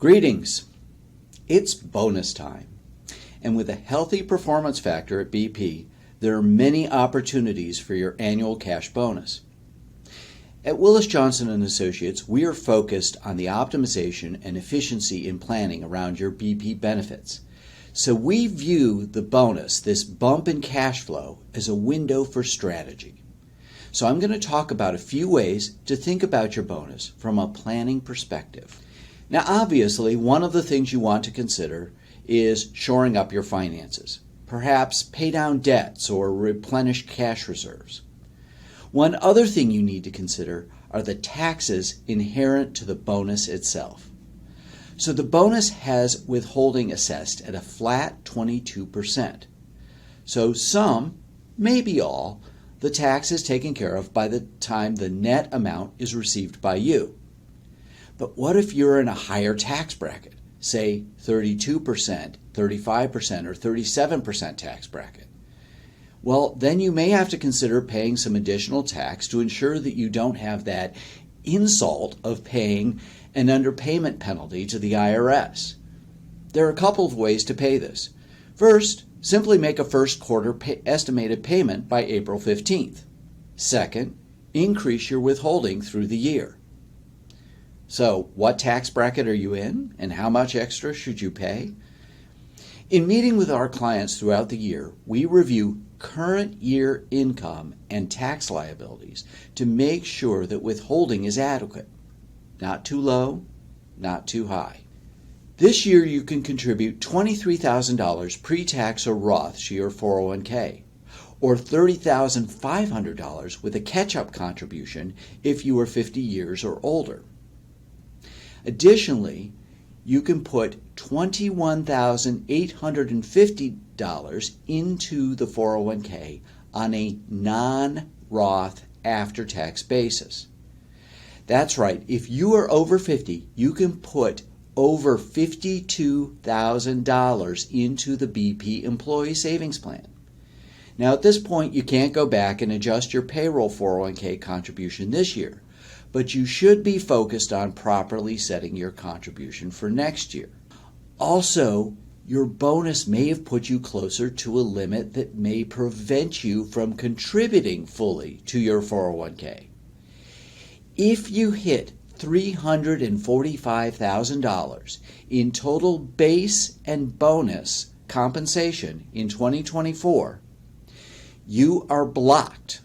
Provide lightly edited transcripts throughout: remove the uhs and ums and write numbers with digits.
Greetings. It's bonus time. And with a healthy performance factor at BP, there are many opportunities for your annual cash bonus. At Willis Johnson & Associates, we are focused on the optimization and efficiency in planning around your BP benefits. So we view the bonus, this bump in cash flow, as a window for strategy. So I'm going to talk about a few ways to think about your bonus from a planning perspective. Now, obviously, one of the things you want to consider is shoring up your finances. Perhaps pay down debts or replenish cash reserves. One other thing you need to consider are the taxes inherent to the bonus itself. So the bonus has withholding assessed at a flat 22%. So some, maybe all, the tax is taken care of by the time the net amount is received by you. But what if you're in a higher tax bracket, say 32%, 35%, or 37% tax bracket? Well, then you may have to consider paying some additional tax to ensure that you don't have that insult of paying an underpayment penalty to the IRS. There are a couple of ways to pay this. First, simply make a first quarter estimated payment by April 15th. Second, increase your withholding through the year. So, what tax bracket are you in, and how much extra should you pay? In meeting with our clients throughout the year, we review current year income and tax liabilities to make sure that withholding is adequate. Not too low, not too high. This year you can contribute $23,000 pre-tax or Roth to your 401k, or $30,500 with a catch-up contribution if you are 50 years or older. Additionally, you can put $21,850 into the 401k on a non-Roth after-tax basis. That's right, if you are over 50, you can put over $52,000 into the BP Employee Savings Plan. Now at this point, you can't go back and adjust your payroll 401k contribution this year, but you should be focused on properly setting your contribution for next year. Also, your bonus may have put you closer to a limit that may prevent you from contributing fully to your 401k. If you hit $345,000 in total base and bonus compensation in 2024, you are blocked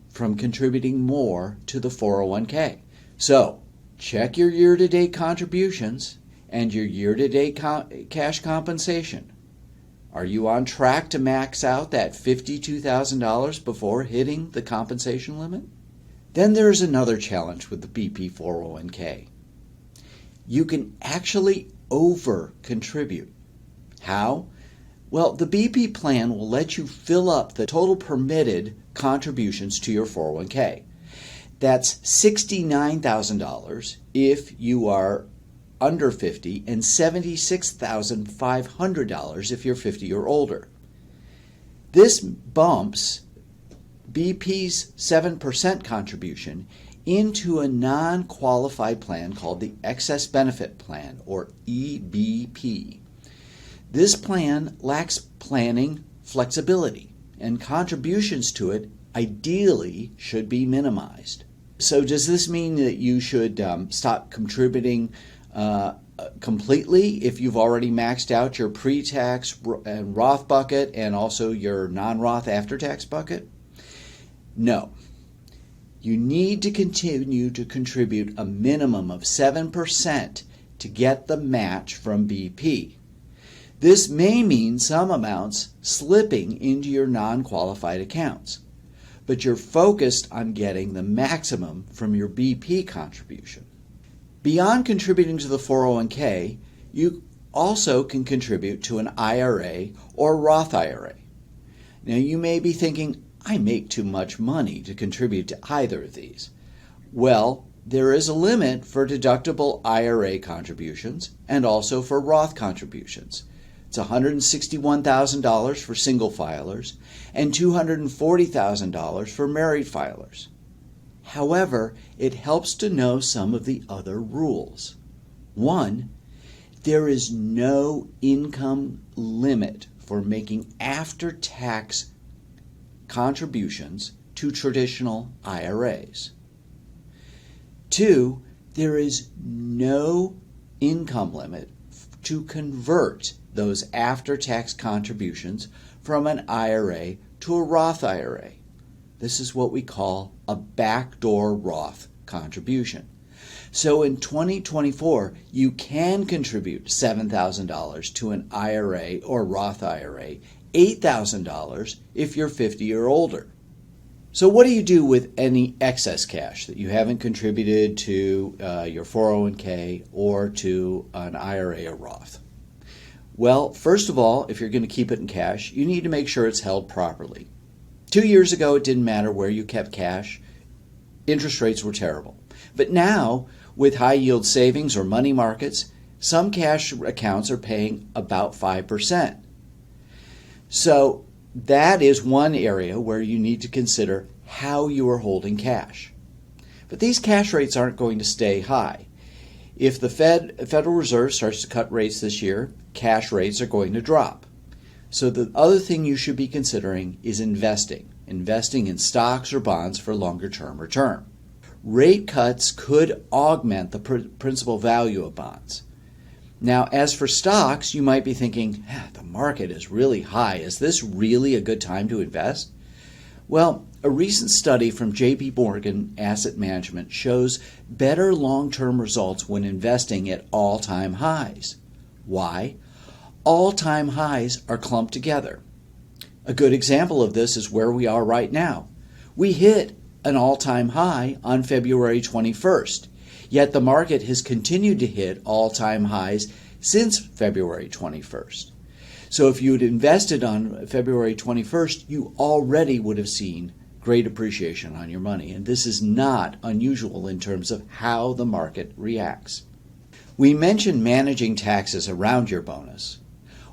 from contributing more to the 401k. So, check your year-to-date contributions and your year-to-date cash compensation. Are you on track to max out that $52,000 before hitting the compensation limit? Then there's another challenge with the BP 401k. You can actually over-contribute. How? Well, the BP plan will let you fill up the total permitted contributions to your 401k. That's $69,000 if you are under 50 and $76,500 if you're 50 or older. This bumps BP's 7% contribution into a non-qualified plan called the Excess Benefit Plan, or EBP. This plan lacks planning flexibility, and contributions to it ideally should be minimized. So does this mean that you should stop contributing completely if you've already maxed out your pre-tax and Roth bucket and also your non-Roth after-tax bucket? No. You need to continue to contribute a minimum of 7% to get the match from BP. This may mean some amounts slipping into your non-qualified accounts, but you're focused on getting the maximum from your BP contribution. Beyond contributing to the 401k, you also can contribute to an IRA or Roth IRA. Now you may be thinking, I make too much money to contribute to either of these. Well, there is a limit for deductible IRA contributions and also for Roth contributions. It's $161,000 for single filers and $240,000 for married filers. However, it helps to know some of the other rules. One, There is no income limit for making after-tax contributions to traditional IRAs. 2, there is no income limit to convert those after-tax contributions from an IRA to a Roth IRA. This is what we call a backdoor Roth contribution. So in 2024, you can contribute $7,000 to an IRA or Roth IRA, $8,000 if you're 50 or older. So what do you do with any excess cash that you haven't contributed to your 401k or to an IRA or Roth? Well, first of all, if you're going to keep it in cash, you need to make sure it's held properly. 2 years ago, it didn't matter where you kept cash. Interest rates were terrible. But now, with high-yield savings or money markets, some cash accounts are paying about 5%. So that is one area where you need to consider how you are holding cash. But these cash rates aren't going to stay high. If the Federal Reserve starts to cut rates this year, cash rates are going to drop. So the other thing you should be considering is investing in stocks or bonds for longer-term return. Rate cuts could augment the principal value of bonds. Now, as for stocks, you might be thinking, the market is really high. Is this really a good time to invest? Well, a recent study from J.P. Morgan Asset Management shows better long-term results when investing at all-time highs. Why? All-time highs are clumped together. A good example of this is where we are right now. We hit an all-time high on February 21st, yet the market has continued to hit all-time highs since February 21st. So if you had invested on February 21st, you already would have seen great appreciation on your money, and this is not unusual in terms of how the market reacts. We mentioned managing taxes around your bonus.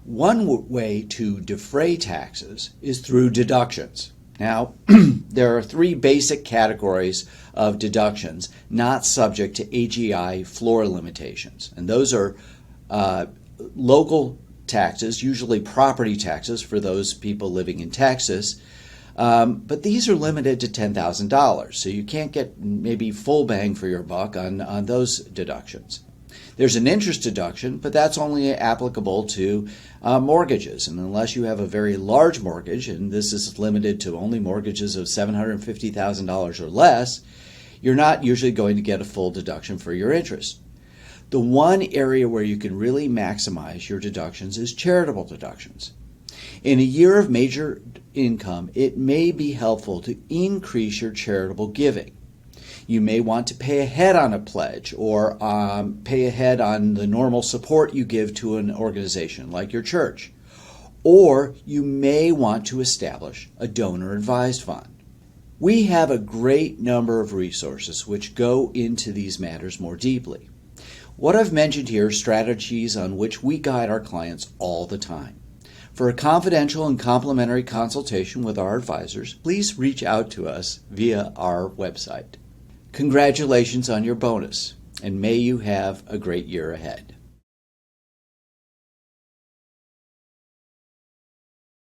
One way to defray taxes is through deductions. Now, there are 3 basic categories of deductions not subject to AGI floor limitations, and those are local taxes, usually property taxes for those people living in Texas, but these are limited to $10,000, so you can't get maybe full bang for your buck on those deductions. There's an interest deduction, but that's only applicable to mortgages. And unless you have a very large mortgage, and this is limited to only mortgages of $750,000 or less, you're not usually going to get a full deduction for your interest. The one area where you can really maximize your deductions is charitable deductions. In a year of major income, it may be helpful to increase your charitable giving. You may want to pay ahead on a pledge or pay ahead on the normal support you give to an organization like your church. Or you may want to establish a donor-advised fund. We have a great number of resources which go into these matters more deeply. What I've mentioned here are strategies on which we guide our clients all the time. For a confidential and complimentary consultation with our advisors, please reach out to us via our website. Congratulations on your bonus, and may you have a great year ahead.